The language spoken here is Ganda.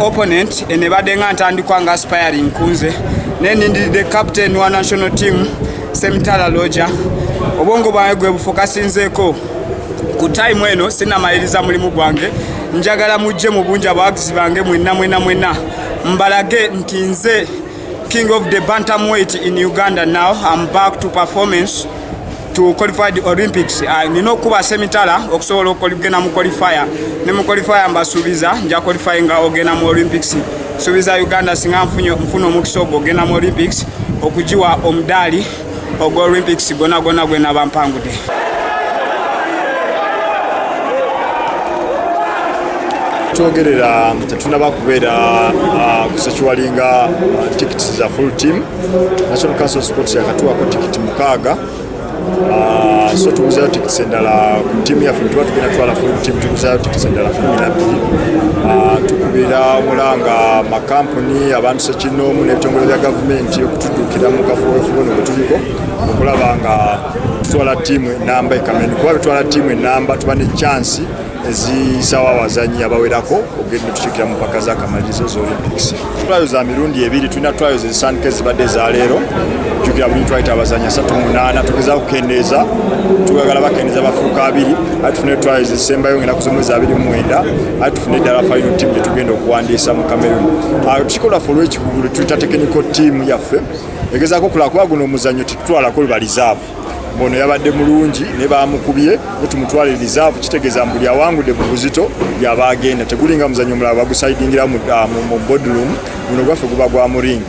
opponent enebadde nga ntandikwa nga aspiring kunze nenindidde captain wa national team Semitala Roger obwongo bwange gwe bufokasinzeeko ku time eno sinamaliriza mulimu gwange njagala mujje mu bunja abawagizi bange mwenna mbalage nti nze king of the bantamweight in Uganda. Now I'm back to performance to qualify the Olympics. Nino kuba Semitala okusobola okugenda mu qualifier ne mu qualifier mbasuubiza nja qualify nga ogenda mu Olympics. Suubiza Uganda singa mfuno omukisa ogenda mu Olympics okujiwa omudaali ogwo Olympics gona gwe nabampangude. Twogerera tetunaba kubeera kusekiwalinga tickets za full team. National Council Sports yakatuwako ticket 6 so tuguzayo tickets endala ku timu yaffe tuba tugenda twala full team tuguzayo tickets endala 12 tukubira mulanga makampuni abantu sekinomu n'ebitongole bya gavumenti okutudukira mu kafuwefugono bwe tuliko okulaba nga tutwala timu enamba ekameni kuba bitwala timu enamba tuba ne chance ezisawa abazanyi abawerako ogenda tukiikira mu mpaka z'akamalirizo z'Olympics. Trials za mirundi 2 tulina trials ezisandika ezibadde za leero jukira buli twayita abazanyi 38 tugeza okukendeeza tugagala bakendeeza bafuuka 2 ati tufune trials ezisembayo ngenda kuzomwezi 29 ati tufune ddala final team gye tugenda okuwandiisa mu Cameroon. Tukikola follow ekigulu tuyita technical team yaffe egezaako okulaba kuba guno omuzannyo tikutwalako luba reserve bono yabadde mulungi ne bamukubye tumutwale reserve kitegeeza mbuli awangudde mu buzito byabagenda tegulinga muzannyo mulaba bagusidingira mu boardroom guno gwaffe guba gwa muringi